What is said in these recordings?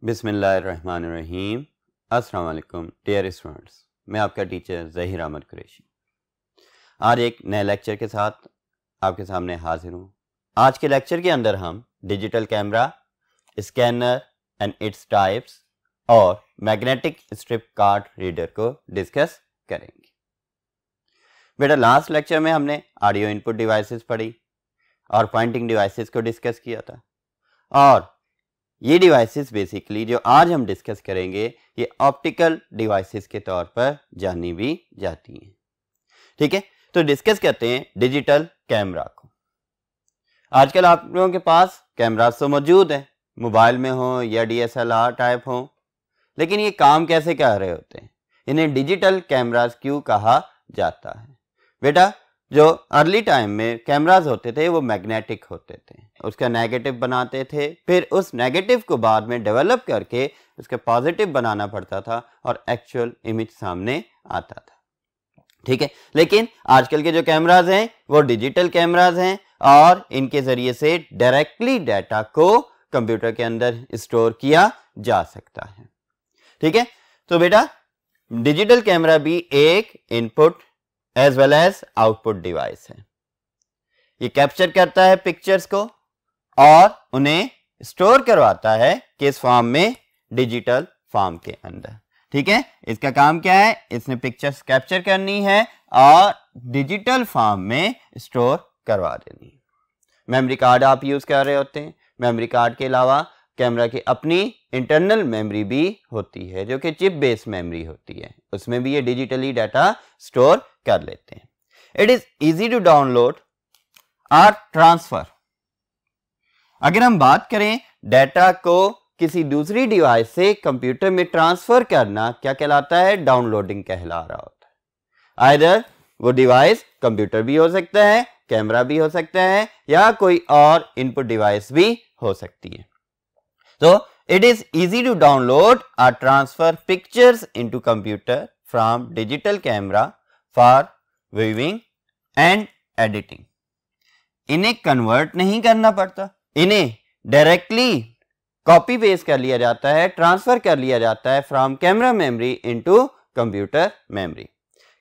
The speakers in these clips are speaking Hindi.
बिस्मिल्लाहिर्रहमानिर्रहीम। अस्सलाम वालेकुम डियर स्टूडेंट्स, मैं आपका टीचर ज़हीर अहमद कुरैशी आज एक नए लेक्चर के साथ आपके सामने हाजिर हूँ। आज के लेक्चर के अंदर हम digital camera, scanner and its types और मैग्नेटिक स्ट्रिप कार्ड रीडर को डिस्कस करेंगे। बेटा, लास्ट लेक्चर में हमने ऑडियो इनपुट डिवाइसेस पढ़ी और पॉइंटिंग डिवाइसेस को डिस्कस किया था, और ये डिवाइसेस बेसिकली जो आज हम डिस्कस करेंगे ये ऑप्टिकल डिवाइसेस के तौर पर जानी भी जाती हैं। ठीक है, तो डिस्कस करते हैं डिजिटल कैमरा को। आजकल आप लोगों के पास कैमरास तो मौजूद हैं, मोबाइल में हो या DSLR टाइप हो, लेकिन ये काम कैसे कर रहे होते हैं? इन्हें डिजिटल कैमरास क्यों कहा जाता है? बेटा, जो अर्ली टाइम में कैमरास होते थे वो मैग्नेटिक होते थे, उसका नेगेटिव बनाते थे, फिर उस नेगेटिव को बाद में डेवलप करके उसका पॉजिटिव बनाना पड़ता था और एक्चुअल इमेज सामने आता था। ठीक है, लेकिन आजकल के जो कैमरास हैं वो डिजिटल कैमरास हैं और इनके जरिए से डायरेक्टली डाटा को कंप्यूटर के अंदर स्टोर किया जा सकता है। ठीक है, तो बेटा डिजिटल कैमरा भी एक input as well as output device है। ये कैप्चर करता है पिक्चर्स को और उन्हें स्टोर करवाता है किस फॉर्म में? डिजिटल फॉर्म के अंदर। ठीक है, इसका काम क्या है? इसने पिक्चर्स कैप्चर करनी है और डिजिटल फॉर्म में स्टोर करवा देनी है। मेमोरी कार्ड आप यूज कर रहे होते हैं। मेमोरी कार्ड के अलावा कैमरा की अपनी इंटरनल मेमोरी भी होती है जो कि चिप बेस्ड मेमोरी होती है, उसमें भी ये डिजिटली डाटा स्टोर कर लेते हैं। It is easy to download और ट्रांसफर। अगर हम बात करें डाटा को किसी दूसरी डिवाइस से कंप्यूटर में ट्रांसफर करना, क्या कहलाता है? डाउनलोडिंग कहला रहा होता है। आइदर वो डिवाइस कंप्यूटर भी हो सकता है, कैमरा भी हो सकता है, या कोई और इनपुट डिवाइस भी हो सकती है। तो it is easy to download or transfer pictures into computer from digital camera for viewing and editing. इन्हें कन्वर्ट नहीं करना पड़ता, इन्हें डायरेक्टली कॉपी पेस्ट कर लिया जाता है, ट्रांसफर कर लिया जाता है from camera memory into computer memory.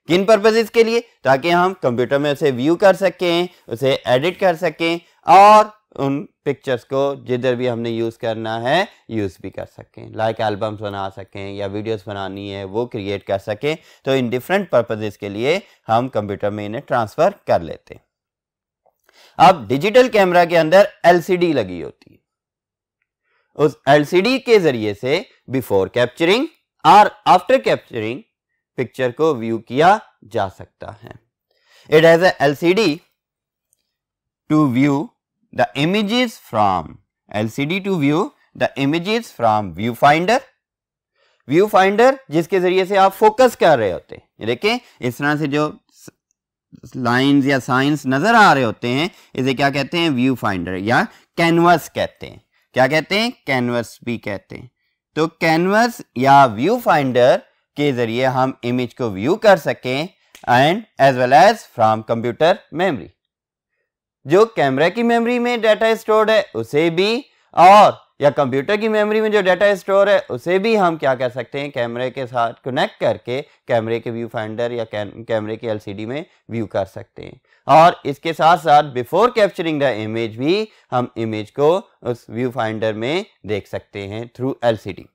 किन पर्पसेस के लिए? ताकि हम कंप्यूटर में उसे व्यू कर सकें, उसे एडिट कर सकें और उन पिक्चर्स को जिधर भी हमने यूज करना है यूज भी कर सकें, लाइक एल्बम्स बना सकें या वीडियोस बनानी है वो क्रिएट कर सकें। तो इन डिफरेंट पर्पसेस के लिए हम कंप्यूटर में इन्हें ट्रांसफर कर लेते हैं। अब डिजिटल कैमरा के अंदर LCD लगी होती है, उस LCD के जरिए से बिफोर कैप्चरिंग और आफ्टर कैप्चरिंग पिक्चर को व्यू किया जा सकता है। It has a LCD to view the images from LCD to view the images from viewfinder। viewfinder जिसके जरिए से आप फोकस कर रहे होते हैं, देखिए इस तरह से जो लाइंस या साइंस नजर आ रहे होते हैं, इसे क्या कहते हैं? व्यू फाइंडर या कैनवस कहते हैं। क्या कहते हैं? कैनवस भी कहते हैं। तो कैनवस या व्यू फाइंडर के जरिए हम इमेज को व्यू कर सकें and as well as from computer memory. जो कैमरा की मेमोरी में डाटा स्टोर्ड है उसे भी, और या कंप्यूटर की मेमोरी में जो डाटा स्टोर है उसे भी हम क्या कर सकते हैं? कैमरे के साथ कनेक्ट करके कैमरे के व्यू फाइंडर या कैमरे के LCD में व्यू कर सकते हैं। और इसके साथ साथ बिफोर कैप्चरिंग द इमेज भी हम इमेज को उस व्यू फाइंडर में देख सकते हैं through LCD।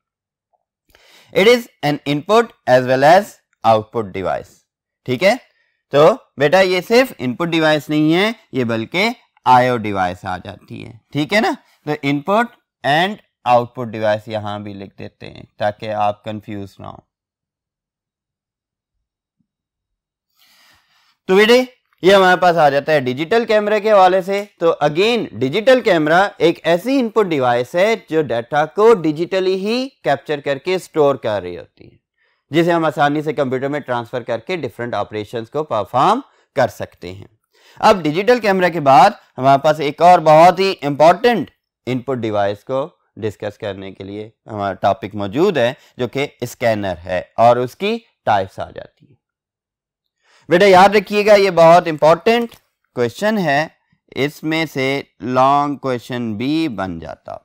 It is an input as well as output device. ठीक है, तो बेटा ये सिर्फ इनपुट डिवाइस नहीं है, ये बल्कि IO डिवाइस आ जाती है। ठीक है ना, तो इनपुट एंड आउटपुट डिवाइस यहां भी लिख देते हैं ताकि आप कंफ्यूज ना हो। तो बेटे ये हमारे पास आ जाता है डिजिटल कैमरा के हवाले से। तो अगेन डिजिटल कैमरा एक ऐसी इनपुट डिवाइस है जो डाटा को डिजिटली ही कैप्चर करके स्टोर कर रही होती है, जिसे हम आसानी से कंप्यूटर में ट्रांसफर करके डिफरेंट ऑपरेशंस को परफॉर्म कर सकते हैं। अब डिजिटल कैमरा के बाद हमारे पास एक और बहुत ही इंपॉर्टेंट इनपुट डिवाइस को डिस्कस करने के लिए हमारा टॉपिक मौजूद है जो कि स्कैनर है, और उसकी टाइप्स आ जाती है। बेटा याद रखिएगा ये बहुत इंपॉर्टेंट क्वेश्चन है, इसमें से लॉन्ग क्वेश्चन भी बन जाता है।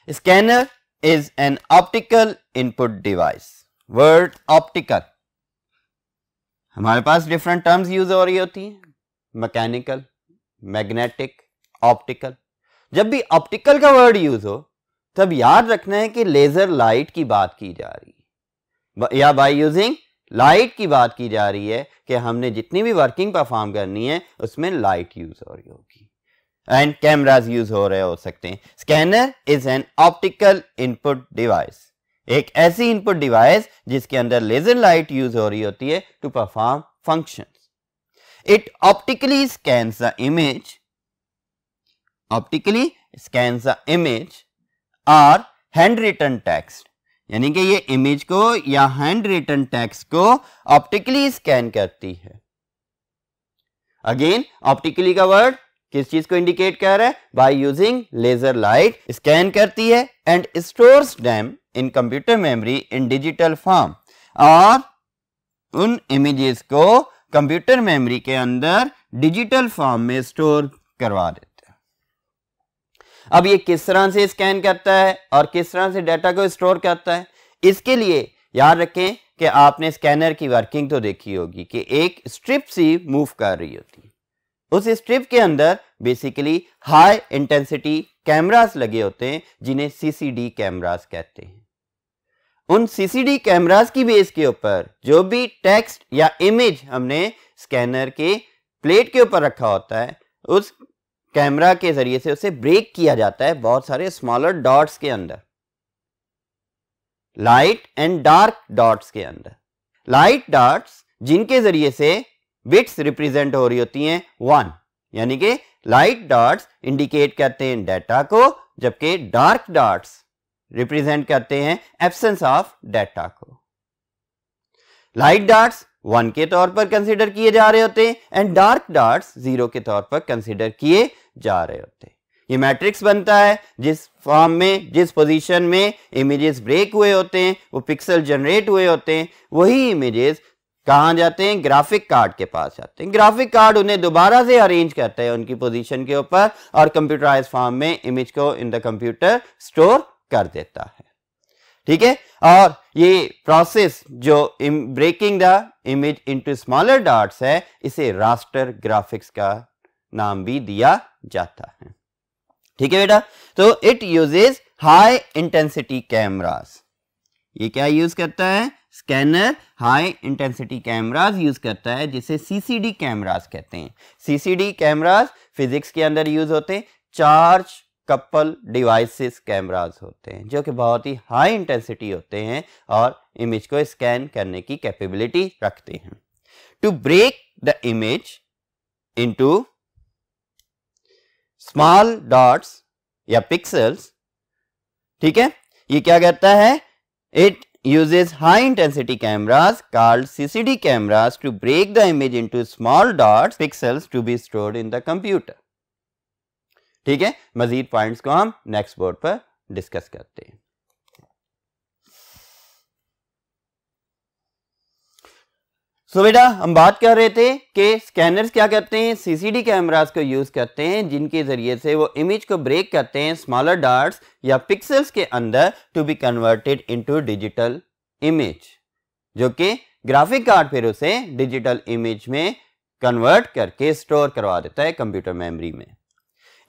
Scanner is an optical input device. Word optical, हमारे पास डिफरेंट टर्म्स यूज हो रही होती हैं, मैकेनिकल, मैग्नेटिक, ऑप्टिकल। जब भी ऑप्टिकल का वर्ड यूज हो तब याद रखना है कि लेजर लाइट की बात की जा रही है या बाय यूजिंग लाइट की बात की जा रही है कि हमने जितनी भी वर्किंग परफॉर्म करनी है उसमें लाइट यूज हो रही होगी एंड कैमरास यूज हो रहे हो सकते हैं। Scanner is an optical input device, एक ऐसी इनपुट डिवाइस जिसके अंदर लेजर लाइट यूज हो रही होती है to perform functions. It optically scans the image, optically scans the image और हैंड रिटन टेक्स्ट, यानी कि ये इमेज को या हैंड रिटन टेक्स्ट को ऑप्टिकली स्कैन करती है। अगेन ऑप्टिकली का वर्ड किस चीज को इंडिकेट कर रहा है? By using laser light scan करती है and stores them in computer memory in digital form, और उन इमेजेस को कंप्यूटर मेमोरी के अंदर डिजिटल फॉर्म में स्टोर करवा देते हैं। अब ये किस तरह से स्कैन करता है और किस तरह से डाटा को स्टोर करता है, इसके लिए याद रखें कि आपने स्कैनर की वर्किंग तो देखी होगी कि एक स्ट्रिप सी मूव कर रही होती है। उस स्ट्रिप के अंदर बेसिकली हाई इंटेंसिटी कैमरास लगे होते हैं जिन्हें सीसीडी कैमरास कहते हैं। उन सीसीडी कैमरास की बेस के ऊपर जो भी टेक्स्ट या इमेज हमने स्कैनर के प्लेट के ऊपर रखा होता है उस कैमरा के जरिए से उसे ब्रेक किया जाता है बहुत सारे स्मॉलर डॉट्स के अंदर, लाइट एंड डार्क डॉट्स के अंदर। लाइट डॉट्स जिनके जरिए से बिट्स रिप्रेजेंट हो रही होती हैं 1, यानी कि लाइट डॉट्स इंडिकेट करते हैं डाटा को, जबकि डार्क डॉट्स रिप्रेजेंट करते हैं एब्सेंस ऑफ डाटा को। लाइट डॉट्स 1 के तौर पर कंसीडर किए जा रहे होते हैं एंड डार्क डॉट्स 0 के तौर पर कंसीडर किए जा रहे होते हैं। ये मैट्रिक्स बनता है जिस फॉर्म में, जिस पोजीशन में इमेजेस ब्रेक हुए होते हैं, वो पिक्सल जनरेट हुए होते हैं, वही इमेजेस कहाँ जाते हैं? ग्राफिक कार्ड के पास जाते हैं। ग्राफिक कार्ड उन्हें दोबारा से अरेंज करता है उनकी पोजीशन के ऊपर और कंप्यूटराइज फॉर्म में इमेज को इन द कंप्यूटर स्टोर कर देता है। ठीक है, और ये प्रोसेस जो breaking the image into smaller dots है, इसे रास्टर ग्राफिक्स का नाम भी दिया जाता है। ठीक है बेटा, तो it uses high intensity cameras. ये क्या यूज करता है? Scanner high intensity cameras use करता है जिसे सीसीडी कैमरास कहते हैं। सीसीडी कैमरास फिजिक्स के अंदर यूज होते हैं। चार्ज कपल डिवाइसेस कैमरास होते हैं जो कि बहुत ही हाई इंटेंसिटी होते हैं और इमेज को स्कैन करने की कैपेबिलिटी रखते हैं। To break the image into small dots या पिक्सेल्स, ठीक है, ये क्या करता है? It uses high intensity cameras called CCD cameras to break the image into small dots pixels to be stored in the computer। ठीक है, मजीद पॉइंट्स को हम नेक्स्ट बोर्ड पर डिस्कस करते हैं। सो बेटा हम बात कर रहे थे कि स्कैनर्स क्या करते हैं? सीसीडी कैमरास को यूज करते हैं जिनके जरिए से वो इमेज को ब्रेक करते हैं स्मॉलर डॉट्स या पिक्सेल्स के अंदर to be converted into digital image, जो कि ग्राफिक कार्ड फिर उसे डिजिटल इमेज में कन्वर्ट करके स्टोर करवा देता है कंप्यूटर मेमोरी में।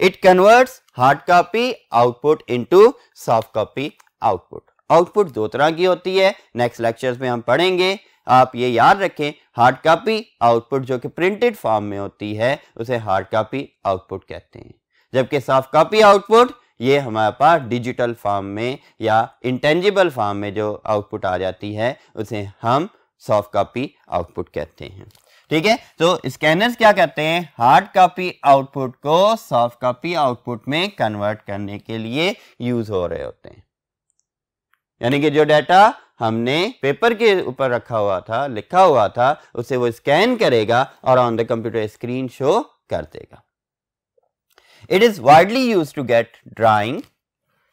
It converts hard copy output into soft copy output. Output दो तरह की होती है, नेक्स्ट लेक्चर्स में हम पढ़ेंगे। आप ये याद रखें, हार्ड कॉपी आउटपुट जो कि प्रिंटेड फॉर्म में होती है उसे हार्ड कॉपी आउटपुट कहते हैं, जबकि सॉफ्ट कॉपी आउटपुट ये हमारे पास डिजिटल फॉर्म में या इंटेंजिबल फॉर्म में जो आउटपुट आ जाती है उसे हम सॉफ्ट कॉपी आउटपुट कहते हैं। ठीक है, तो स्कैनर्स क्या करते हैं? हार्ड कॉपी आउटपुट को सॉफ्ट कॉपी आउटपुट में कन्वर्ट करने के लिए यूज हो रहे होते हैं, यानी कि जो डाटा हमने पेपर के ऊपर रखा हुआ था, लिखा हुआ था, उसे वो स्कैन करेगा और on the computer screen show कर देगा। It is widely use to get drawing.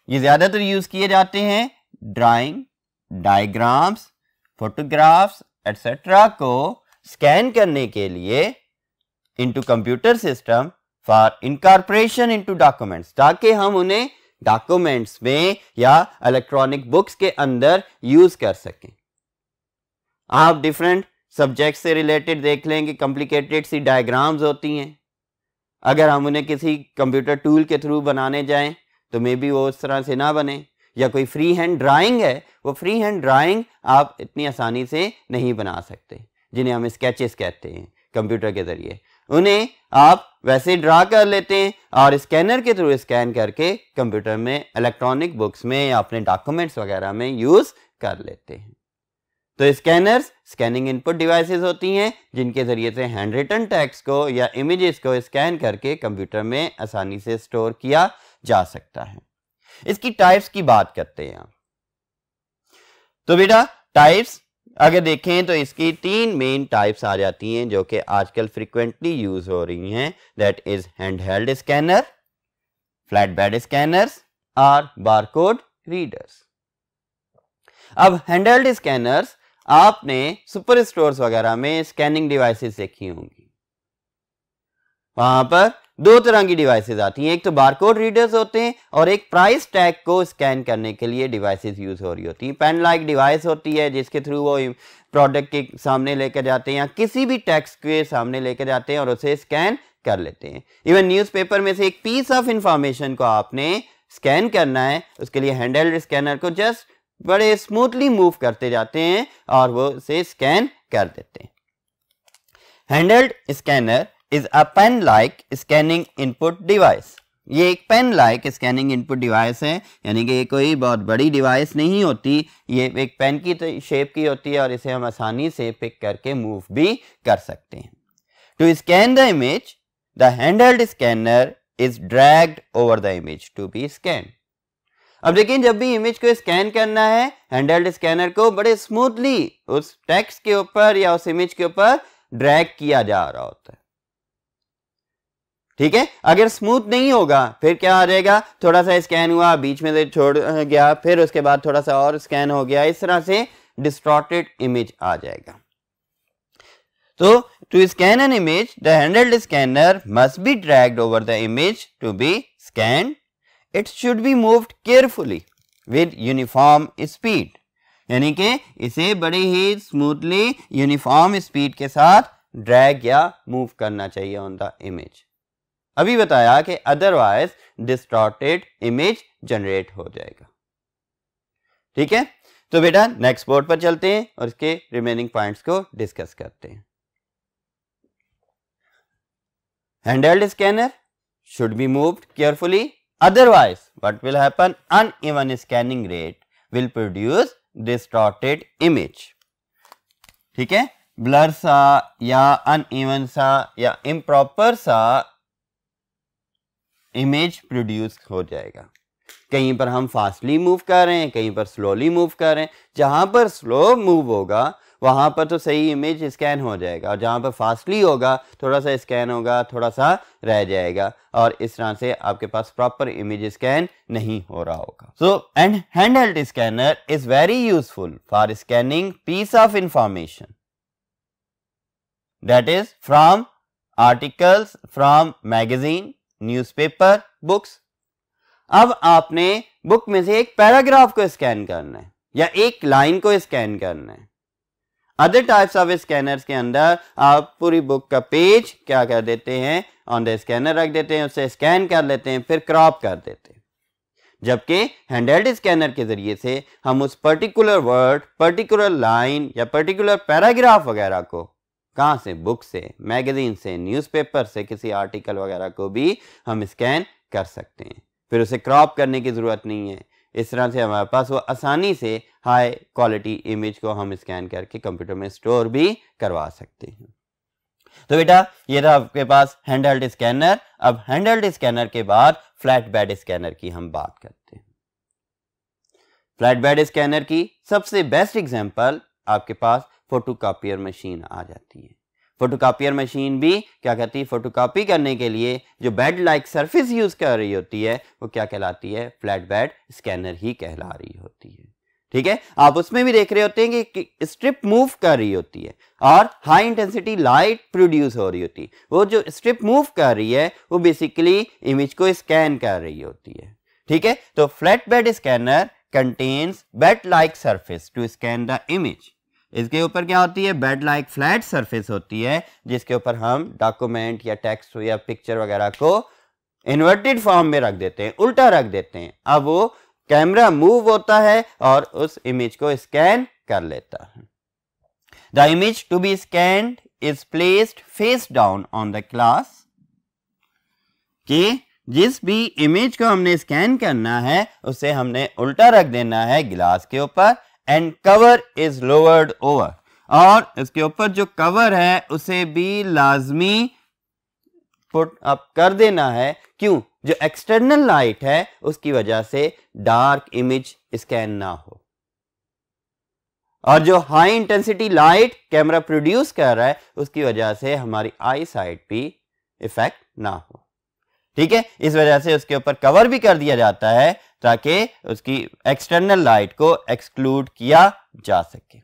ये ज्यादातर यूज किए जाते हैं ड्राइंग, डायग्राम्स, फोटोग्राफ्स एटसेट्रा को स्कैन करने के लिए into computer system for incorporation into documents, ताकि हम उन्हें डॉक्यूमेंट्स में या इलेक्ट्रॉनिक बुक्स के अंदर यूज कर सकें। आप डिफरेंट सब्जेक्ट से रिलेटेड देख लें कि कॉम्प्लिकेटेड सी डायग्राम्स होती हैं, अगर हम उन्हें किसी कंप्यूटर टूल के थ्रू बनाने जाएं तो मे बी वो उस तरह से ना बने, या कोई फ्री हैंड ड्राइंग है, वो फ्री हैंड ड्राइंग आप इतनी आसानी से नहीं बना सकते, जिन्हें हम स्केचेस कहते हैं कंप्यूटर के ज़रिए। उन्हें आप वैसे ड्रा कर लेते हैं और स्कैनर के थ्रू स्कैन करके कंप्यूटर में, इलेक्ट्रॉनिक बुक्स में या अपने डॉक्यूमेंट्स वगैरह में यूज़ कर लेते हैं। तो स्कैनर्स स्कैनिंग इनपुट डिवाइसेस होती हैं जिनके ज़रिए से हैंड रिटन टेक्स्ट को या इमेजेस को स्कैन करके कंप्यूटर में आसानी से स्टोर किया जा सकता है। इसकी टाइप्स की बात करते हैं। तो बेटा टाइप्स अगर देखें तो इसकी 3 मेन टाइप्स आ जाती हैं जो कि आजकल फ्रीक्वेंटली यूज हो रही हैं, that is handheld scanner, flat bed scanners और बारकोड रीडर्स। अब हैंडहेल्ड स्कैनर्स आपने सुपर स्टोर्स वगैरह में स्कैनिंग डिवाइसेस देखी होंगी, वहां पर 2 तरह की डिवाइसेस आती हैं, एक तो बारकोड रीडर्स होते हैं और एक प्राइस टैग को स्कैन करने के लिए डिवाइसेस यूज हो रही होती हैं। पेन लाइक डिवाइस होती है जिसके थ्रू वो प्रोडक्ट के सामने लेकर जाते हैं या किसी भी टेक्स्ट के सामने लेकर जाते हैं और उसे स्कैन कर लेते हैं। इवन न्यूज़पेपर में से एक पीस ऑफ इंफॉर्मेशन को आपने स्कैन करना है, उसके लिए हैंडहेल्ड स्कैनर को जस्ट बड़े स्मूथली मूव करते जाते हैं और वो उसे स्कैन कर देते हैं। Handheld scanner is a pen like scanning input device। ये एक pen like scanning input device है, यानी कि ये कोई बहुत बड़ी डिवाइस नहीं होती, ये एक पेन की शेप की होती है और इसे हम आसानी से पिक करके मूव भी कर सकते हैं। To scan the image the handheld scanner is dragged over the image to be scan. अब देखिए जब भी इमेज को स्कैन करना है हैंडहेल्ड स्कैनर को बड़े स्मूथली उस टेक्स्ट के ऊपर या उस इमेज के ऊपर ड्रैग किया जा रहा होता है। ठीक है, अगर स्मूथ नहीं होगा फिर क्या आ जाएगा, थोड़ा सा स्कैन हुआ, बीच में से छोड़ गया, फिर उसके बाद थोड़ा सा और स्कैन हो गया, इस तरह से डिस्टॉर्टेड इमेज आ जाएगा। तो to scan an image the handheld scanner must be dragged over the image to be scanned. It should be moved carefully with uniform speed, यानी कि इसे बड़े ही स्मूथली यूनिफॉर्म स्पीड के साथ ड्रैग या मूव करना चाहिए ऑन द इमेज। अभी बताया कि अदरवाइज डिस्टॉर्टेड इमेज जनरेट हो जाएगा। ठीक है, तो बेटा नेक्स्ट बोर्ड पर चलते हैं और इसके रिमेनिंग पॉइंट्स को डिस्कस करते हैं। Handheld scanner should be moved carefully, otherwise what will happen, uneven scanning rate will produce distorted image. ठीक है, ब्लर सा या अनइवन सा या इम्प्रॉपर सा इमेज प्रोड्यूस हो जाएगा। कहीं पर हम फास्टली मूव कर रहे हैं, कहीं पर स्लोली मूव कर रहे हैं। जहां पर स्लो मूव होगा वहां पर तो सही इमेज स्कैन हो जाएगा और जहां पर फास्टली होगा थोड़ा सा स्कैन होगा, थोड़ा सा रह जाएगा और इस तरह से आपके पास प्रॉपर इमेज स्कैन नहीं हो रहा होगा। So and handheld scanner is very useful for scanning piece of information, that is from articles, from magazine, newspaper, books. अब आपने बुक में से एक पैराग्राफ को स्कैन करना है या एक लाइन को स्कैन करना है। अदर टाइप्स ऑफ स्कैनर्स के अंदर आप पूरी बुक का पेज क्या कर देते हैं, ऑन द स्कैनर रख देते हैं, उससे स्कैन कर लेते हैं, फिर क्रॉप कर देते हैं। जबकि हैंडहेल्ड स्कैनर के जरिए से हम उस पर्टिकुलर वर्ड, पर्टिकुलर लाइन या पर्टिकुलर पैराग्राफ वगैरह को कहाँ से, बुक से, मैगजीन से, न्यूज़पेपर से, किसी आर्टिकल वगैरह को भी हम स्कैन कर सकते हैं, फिर उसे क्रॉप करने की ज़रूरत नहीं है। इस तरह से हमारे पास वो आसानी से हाई क्वालिटी इमेज को हम स्कैन करके कंप्यूटर में स्टोर भी करवा सकते हैं। तो बेटा ये था आपके पास हैंडहेल्ड स्कैनर। अब हैंडहेल्ड स्कैनर के बाद फ्लैट बेड स्कैनर की हम बात करते हैं। फ्लैट बेड स्कैनर की सबसे बेस्ट एग्जांपल आपके पास फोटोकॉपियर मशीन आ जाती है। फोटोकॉपियर मशीन भी क्या करती है, फोटोकॉपी करने के लिए जो बेड लाइक सरफेस यूज कर रही होती है वो क्या कहलाती है, फ्लैट बेड स्कैनर ही कहला रही होती है। ठीक है, आप उसमें भी देख रहे होते हैं कि स्ट्रिप मूव कर रही होती है और हाई इंटेंसिटी लाइट प्रोड्यूस हो रही होती है। वो जो स्ट्रिप मूव कर रही है वो बेसिकली इमेज को स्कैन कर रही होती है। ठीक है, तो flatbed scanner contains bed like surface to scan the image. इसके ऊपर क्या होती है, बेड लाइक फ्लैट सरफेस होती है जिसके ऊपर हम डॉक्यूमेंट या टेक्स्ट या पिक्चर वगैरह को इन्वर्टेड फॉर्म में रख देते हैं, उल्टा रख देते हैं। अब वो कैमरा मूव होता है और उस इमेज को स्कैन कर लेता है। The image to be scanned is placed face down on the glass, कि जिस भी इमेज को हमने स्कैन करना है उसे हमने उल्टा रख देना है गिलास के ऊपर। And cover is lowered over, और इसके ऊपर जो कवर है उसे भी लाजमी पुट अप कर देना है। क्यों? जो एक्सटर्नल लाइट है उसकी वजह से डार्क इमेज स्कैन ना हो, और जो high intensity light camera produce कर रहा है उसकी वजह से हमारी आई साइट भी इफेक्ट ना हो। ठीक है, इस वजह से उसके ऊपर कवर भी कर दिया जाता है ताकि उसकी एक्सटर्नल लाइट को एक्सक्लूड किया जा सके।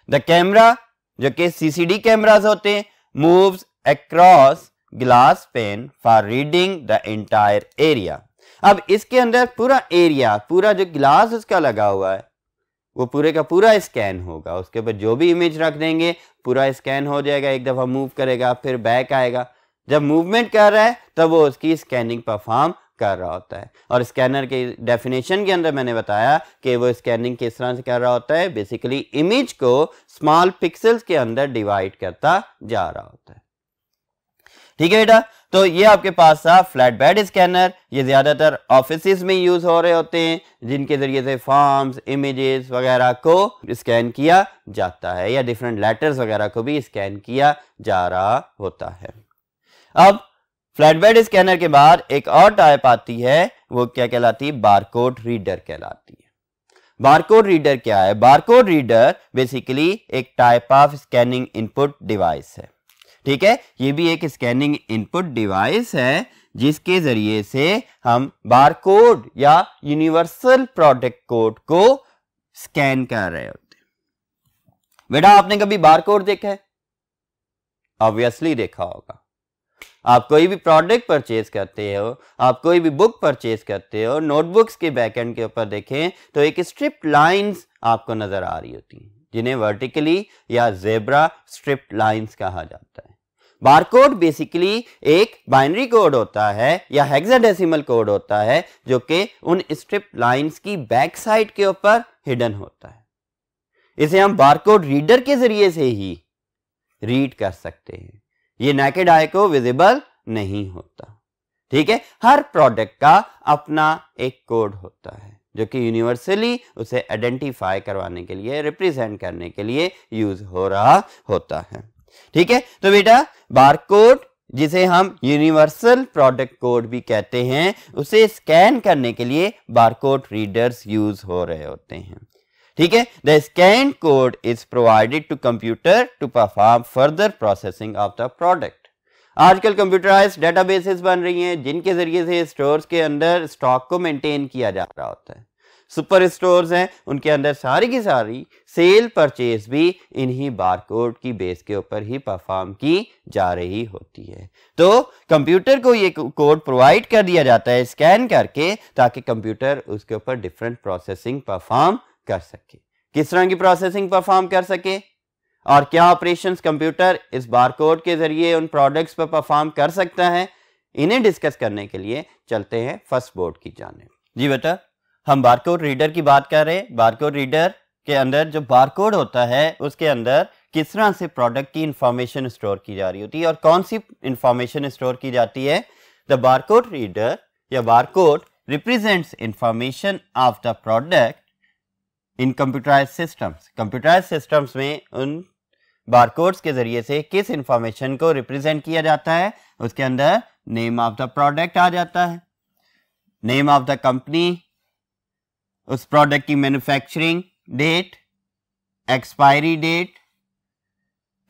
द कैमरा, जो कि सीसीडी कैमरास होते हैं, moves across glass pen for reading the entire area. अब इसके अंदर पूरा एरिया, पूरा जो ग्लास उसका लगा हुआ है वो पूरे का पूरा स्कैन होगा। उसके ऊपर जो भी इमेज रख देंगे पूरा स्कैन हो जाएगा। एक दफा मूव करेगा फिर बैक आएगा, जब मूवमेंट कर रहा है तब वो उसकी स्कैनिंग परफॉर्म कर रहा होता है। और स्कैनर के डेफिनेशन के अंदर मैंने बताया कि वो स्कैनिंग किस तरह से कर रहा होता है, बेसिकली इमेज को स्मॉल पिक्सेल्स के अंदर डिवाइड करता जा रहा होता है। ठीक है बेटा, तो ये आपके पास था फ्लैट बेड स्कैनर। ये ज्यादातर ऑफिसेज में यूज हो रहे होते हैं जिनके जरिए से फॉर्म्स, इमेजेस वगैरह को स्कैन किया जाता है, या डिफरेंट लेटर्स वगैरह को भी स्कैन किया जा रहा होता है। अब फ्लैट बेड स्कैनर के बाद एक और टाइप आती है, वो क्या कहलाती है, बारकोड रीडर कहलाती है। बारकोड रीडर क्या है? बारकोड रीडर बेसिकली एक type of scanning input device है। ठीक है, ये भी एक स्कैनिंग इनपुट डिवाइस है जिसके जरिए से हम बारकोड या यूनिवर्सल प्रोडक्ट कोड को स्कैन कर रहे होते हैं। बेटा आपने कभी बारकोड देखा है? ऑब्वियसली देखा होगा। आप कोई भी प्रोडक्ट परचेज करते हो, आप कोई भी बुक परचेज करते हो, नोटबुक्स के बैकएंड के ऊपर देखें तो एक स्ट्रिप्ड लाइंस आपको नजर आ रही होती हैं जिन्हें वर्टिकली या जेब्रा स्ट्रिप्ड लाइंस कहा जाता है। बारकोड बेसिकली एक बाइनरी कोड होता है या हेक्साडेसिमल कोड होता है जो कि उन स्ट्रिप्ड लाइंस की बैक साइड के ऊपर हिडन होता है। इसे हम बारकोड रीडर के जरिए से ही रीड कर सकते हैं। ये नेकेड आई को विजिबल नहीं होता। ठीक है, हर प्रोडक्ट का अपना एक कोड होता है जो कि यूनिवर्सली उसे आइडेंटिफाई करवाने के लिए, रिप्रेजेंट करने के लिए यूज हो रहा होता है। ठीक है, तो बेटा बारकोड, जिसे हम यूनिवर्सल प्रोडक्ट कोड भी कहते हैं, उसे स्कैन करने के लिए बारकोड रीडर्स यूज हो रहे होते हैं। ठीक है, the scan code is provided to computer to perform further processing of the product. आजकल कंप्यूटराइज्ड डेटाबेसेस बन रही हैं जिनके जरिए से स्टोर्स के अंदर स्टॉक को मेंटेन किया जा रहा होता है। सुपर स्टोर्स हैं, उनके अंदर सारी की सारी सेल परचेज भी इन्हीं बारकोड की बेस के ऊपर ही परफॉर्म की जा रही होती है। तो कंप्यूटर को ये कोड प्रोवाइड कर दिया जाता है स्कैन करके, ताकि कंप्यूटर उसके ऊपर डिफरेंट प्रोसेसिंग परफॉर्म कर सके। किस तरह की प्रोसेसिंग परफॉर्म कर सके और क्या ऑपरेशंस कंप्यूटर इस बारकोड के जरिए उन प्रोडक्ट्स पर परफॉर्म कर सकता है, इन्हें डिस्कस करने के लिए चलते हैं फर्स्ट बोर्ड की जानिब। जी बेटा, हम बारकोड रीडर की बात कर रहे हैं। बारकोड रीडर के अंदर जो बारकोड होता है उसके अंदर किस तरह से प्रोडक्ट की इंफॉर्मेशन स्टोर की जा रही होती है और कौन सी इंफॉर्मेशन स्टोर की जाती है। द बारकोड रीडर या barcode represents information of the product in computerised systems. Computerised systems में उन बारकोड्स के जरिए से किस इंफॉर्मेशन को रिप्रेजेंट किया जाता है, उसके अंदर नेम ऑफ द प्रोडक्ट आ जाता है, नेम ऑफ द कंपनी, उस प्रोडक्ट की मैन्युफैक्चरिंग डेट, एक्सपायरी डेट,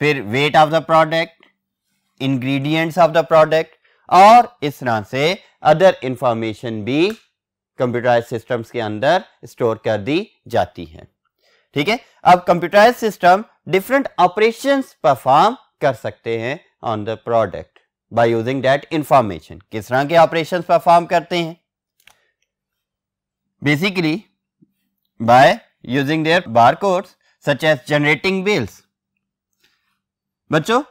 फिर weight of the product, ingredients of the product, और इस तरह से अदर इंफॉर्मेशन भी कंप्यूटराइज्ड सिस्टम्स के अंदर स्टोर कर दी जाती है। ठीक है, अब computerised system different operations perform कर सकते हैं on the product by using that information. किस तरह के ऑपरेशंस परफॉर्म करते हैं? basically by using their barcodes such as generating bills. बच्चों,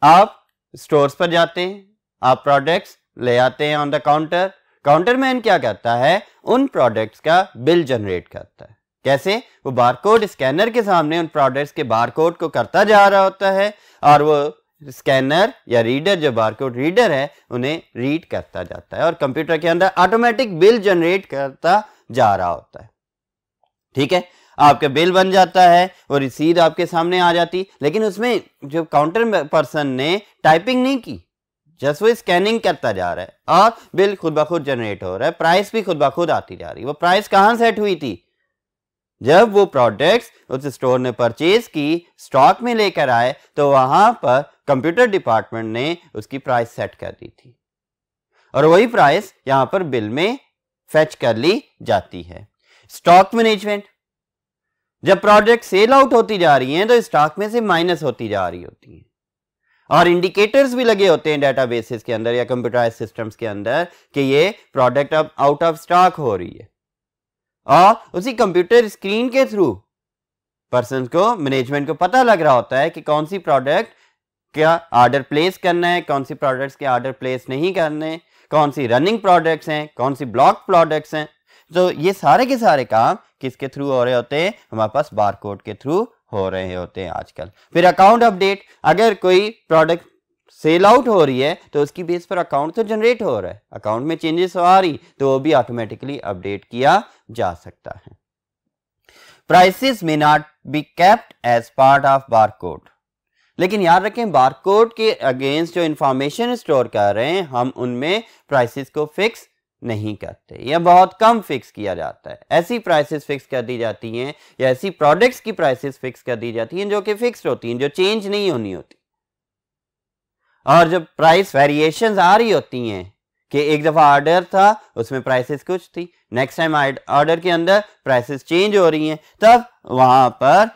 आप स्टोर्स पर जाते हैं, आप प्रोडक्ट्स ले आते हैं on the counter. Counter man क्या करता है, उन प्रोडक्ट्स का बिल जनरेट करता है. कैसे? वो बारकोड स्कैनर के सामने उन प्रोडक्ट्स के बारकोड को करता जा रहा होता है और वो स्कैनर या रीडर, जो बारकोड रीडर है, उन्हें रीड करता जाता है और कंप्यूटर के अंदर ऑटोमेटिक बिल जनरेट करता जा रहा होता है. ठीक है, आपका बिल बन जाता है, वो रसीद आपके सामने आ जाती, लेकिन उसमें जो काउंटर पर्सन ने टाइपिंग नहीं की, जस्ट वो स्कैनिंग करता जा रहा है और बिल खुद ब खुद जनरेट हो रहा है, प्राइस भी खुद ब खुद आती जा रही है. वो प्राइस कहां सेट हुई थी? जब वो प्रोडक्ट्स उस स्टोर ने परचेज की, स्टॉक में लेकर आए, तो वहां पर कंप्यूटर डिपार्टमेंट ने उसकी प्राइस सेट कर दी थी और वही प्राइस यहां पर बिल में फेच कर ली जाती है. स्टॉक मैनेजमेंट, जब प्रोडक्ट सेल आउट होती जा रही हैं तो स्टॉक में से माइनस होती जा रही होती हैं और इंडिकेटर्स भी लगे होते हैं डेटाबेसेस के अंदर या कंप्यूटराइज्ड सिस्टम्स के अंदर कि ये प्रोडक्ट अब आउट ऑफ स्टॉक हो रही है. और उसी कंप्यूटर स्क्रीन के थ्रू पर्सन को, मैनेजमेंट को पता लग रहा होता है कि कौन सी प्रोडक्ट क्या ऑर्डर प्लेस करना है, कौन सी प्रोडक्ट्स के ऑर्डर प्लेस नहीं करने, कौन सी रनिंग प्रोडक्ट्स हैं, कौन सी ब्लॉक प्रोडक्ट्स हैं. तो ये सारे के सारे काम किसके थ्रू हो रहे होते हैं? हमारे पास बारकोड के थ्रू हो रहे होते हैं आजकल. फिर अकाउंट अपडेट, अगर कोई प्रोडक्ट सेल आउट हो रही है तो उसकी बेस पर अकाउंट तो जनरेट हो रहा है, अकाउंट में चेंजेस आ रही तो वो भी ऑटोमेटिकली अपडेट किया जा सकता है. Prices may not be kept as part of barcode, लेकिन याद रखें बारकोड के अगेंस्ट जो इंफॉर्मेशन स्टोर कर रहे हैं हम उनमें प्राइसेस को फिक्स नहीं करते या बहुत कम फिक्स किया जाता है. ऐसी प्राइसेस फिक्स कर दी जाती हैं या ऐसी प्रोडक्ट्स की प्राइसेस फिक्स कर दी जाती हैं जो कि फिक्स्ड होती हैं, जो चेंज नहीं होनी होती. और जब प्राइस वेरिएशंस आ रही होती हैं कि एक दफा ऑर्डर था उसमें प्राइसेस कुछ थी, नेक्स्ट टाइम ऑर्डर के अंदर प्राइसेस चेंज हो रही हैं, तब वहां पर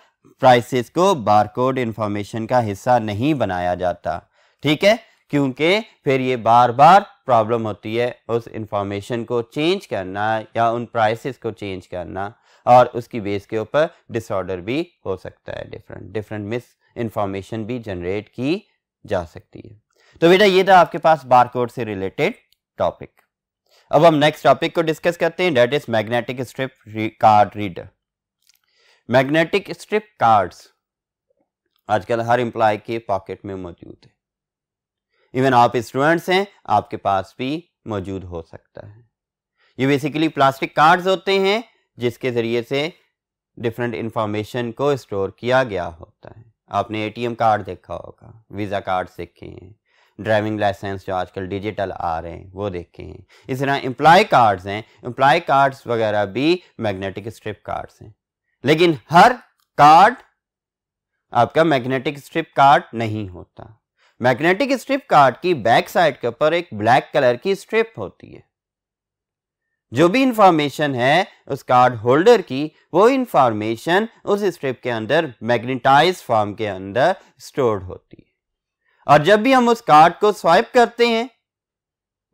प्राइसेस को बारकोड इंफॉर्मेशन का हिस्सा नहीं बनाया जाता. ठीक है, क्योंकि फिर ये बार बार प्रॉब्लम होती है उस इंफॉर्मेशन को चेंज करना या उन प्राइसेस को चेंज करना और उसकी बेस के ऊपर डिसऑर्डर भी हो सकता है, डिफरेंट मिस इंफॉर्मेशन भी जनरेट की जा सकती है. तो बेटा ये था आपके पास बारकोड से रिलेटेड टॉपिक. अब हम नेक्स्ट टॉपिक को डिस्कस करते हैं, that is magnetic strip card reader. Magnetic strip cards आजकल हर एम्प्लॉय के पॉकेट में मौजूद है. इवन आप स्टूडेंट्स हैं, आपके पास भी मौजूद हो सकता है. ये बेसिकली प्लास्टिक कार्ड्स होते हैं जिसके जरिए से डिफरेंट इंफॉर्मेशन को स्टोर किया गया होता है. आपने एटीएम कार्ड देखा होगा, वीज़ा कार्ड देखे हैं, ड्राइविंग लाइसेंस जो आजकल डिजिटल आ रहे हैं वो देखे हैं. इस तरह एम्प्लॉय कार्ड्स हैं, एम्प्लॉय कार्ड्स वगैरह भी मैग्नेटिक स्ट्रिप कार्ड्स हैं. लेकिन हर कार्ड आपका मैग्नेटिक स्ट्रिप कार्ड नहीं होता. मैग्नेटिक स्ट्रिप कार्ड की बैक साइड के ऊपर एक ब्लैक कलर की स्ट्रिप होती है. जो भी इंफॉर्मेशन है उस कार्ड होल्डर की, वो इंफॉर्मेशन उस स्ट्रिप के अंदर मैग्नेटाइज फॉर्म के अंदर स्टोर्ड होती है. और जब भी हम उस कार्ड को स्वाइप करते हैं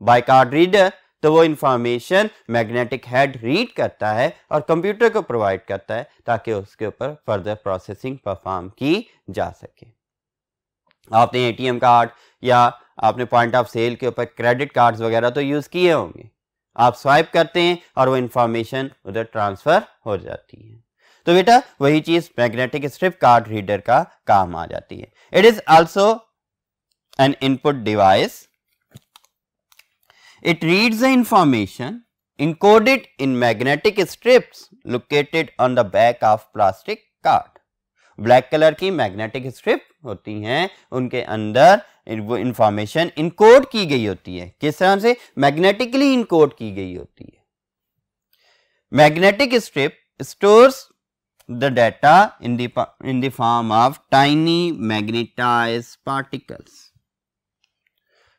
बाय कार्ड रीडर, तो वो इंफॉर्मेशन मैग्नेटिक हेड रीड करता है और कंप्यूटर को प्रोवाइड करता है ताकि उसके ऊपर फर्दर प्रोसेसिंग परफॉर्म की जा सके. आपने एटीएम कार्ड या आपने पॉइंट ऑफ सेल के ऊपर क्रेडिट कार्ड्स वगैरह तो यूज किए होंगे. आप स्वाइप करते हैं और वो इंफॉर्मेशन उधर ट्रांसफर हो जाती है. तो बेटा वही चीज मैग्नेटिक स्ट्रिप कार्ड रीडर का काम आ जाती है. It is also an input device. It reads the information encoded in magnetic strips located on the back of plastic card. Black colour की मैग्नेटिक स्ट्रिप होती हैं, उनके अंदर वो इंफॉर्मेशन इनकोड की गई होती है. किस तरह से? मैग्नेटिकली इनकोड की गई होती है. Magnetic strip stores the data in the form of tiny magnetised particles.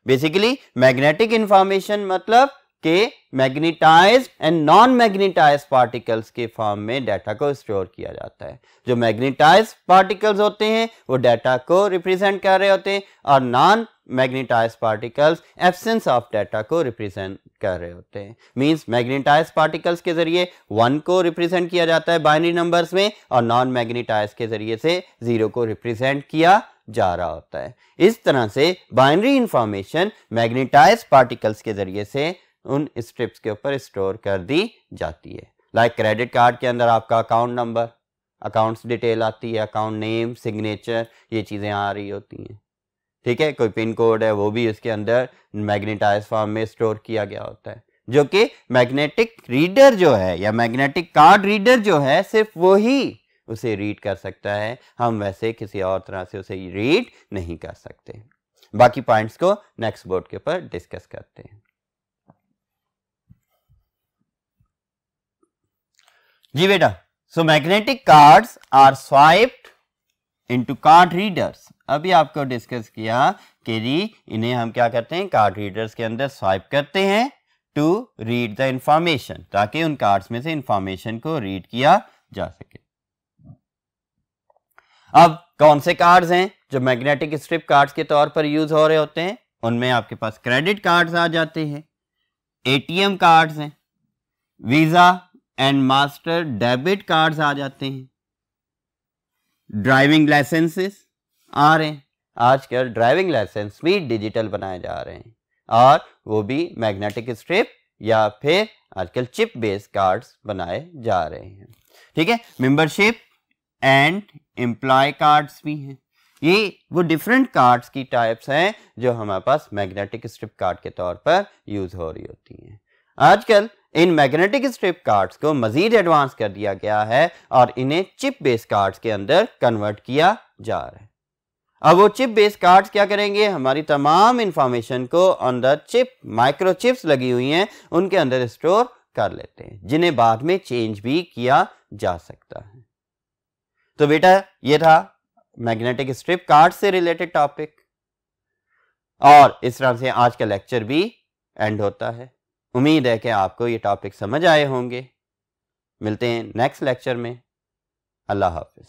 Basically magnetic information मतलब के magnetised and non magnetized particles के फॉर्म में डाटा को स्टोर किया जाता है। जो मैग्नेटाइज्ड पार्टिकल्स होते हैं वो डाटा को रिप्रेजेंट कर रहे होते हैं और non magnetized particles absence of data को रिप्रेजेंट कर रहे होते हैं। मींस मैग्नेटाइज्ड पार्टिकल्स के जरिए 1 को रिप्रेजेंट किया जाता है बाइनरी नंबर्स में और नॉन मैग्नेटाइज्ड के जरिए से 0 को रिप्रेजेंट किया जा रहा होता है। इस तरह से बाइनरी इंफॉर्मेशन मैग्नेटाइज्ड पार्टिकल्स के जरिए से उन स्ट्रिप्स के ऊपर स्टोर कर दी जाती है। लाइक क्रेडिट कार्ड के अंदर आपका अकाउंट नंबर, अकाउंट्स डिटेल आती है, अकाउंट नेम, सिग्नेचर, ये चीजें आ रही होती हैं। ठीक है, कोई पिन कोड है वो भी इसके अंदर मैग्नेटाइज्ड फॉर्म में स्टोर किया गया होता है, जो कि मैग्नेटिक रीडर जो है या मैग्नेटिक कार्ड रीडर जो है सिर्फ वो ही उसे रीड कर सकता है। हम वैसे किसी और तरह से उसे रीड नहीं कर सकते। बाकी पॉइंट्स को नेक्स्ट बोर्ड के ऊपर डिस्कस करते हैं। जी बेटा, so magnetic cards are swiped into card readers. अभी आपको डिस्कस किया कि जी इन्हें हम क्या करते हैं, कार्ड रीडर्स के अंदर स्वाइप करते हैं टू रीड द इंफॉर्मेशन, ताकि उन कार्ड्स में से इंफॉर्मेशन को रीड किया जा सके। अब कौन से कार्ड्स हैं जो मैग्नेटिक स्ट्रिप कार्ड्स के तौर पर यूज हो रहे होते हैं? उनमें आपके पास क्रेडिट कार्ड्स आ जाते हैं, एटीएम कार्ड्स हैं, Visa and Master debit cards आ जाते हैं, ड्राइविंग लाइसेंसेस आ रहे हैं। आजकल ड्राइविंग लाइसेंस भी डिजिटल बनाए जा रहे हैं और वो भी मैग्नेटिक स्ट्रिप या फिर आजकल चिप बेस्ड कार्ड्स बनाए जा रहे हैं। ठीक है, मेंबरशिप एंड एम्प्लॉय कार्ड्स भी हैं। ये वो डिफरेंट कार्ड्स की टाइप्स हैं जो हमारे पास मैग्नेटिक स्ट्रिप कार्ड के तौर पर यूज हो रही होती हैं। आजकल इन मैग्नेटिक स्ट्रिप कार्ड्स को मजीद एडवांस कर दिया गया है और इन्हें चिप बेस्ड कार्ड्स के अंदर कन्वर्ट किया जा रहा है। अब वो चिप बेस्ड कार्ड्स क्या करेंगे, हमारी तमाम इंफॉर्मेशन को ऑन द चिप, माइक्रोचिप्स लगी हुई हैं उनके अंदर स्टोर कर लेते हैं, जिन्हें बाद में चेंज भी किया जा सकता है। तो बेटा ये था मैग्नेटिक स्ट्रिप कार्ड से रिलेटेड टॉपिक और इस तरह से आज का लेक्चर भी एंड होता है। उम्मीद है कि आपको ये टॉपिक समझ आए होंगे। मिलते हैं नेक्स्ट लेक्चर में। अल्लाह हाफिज।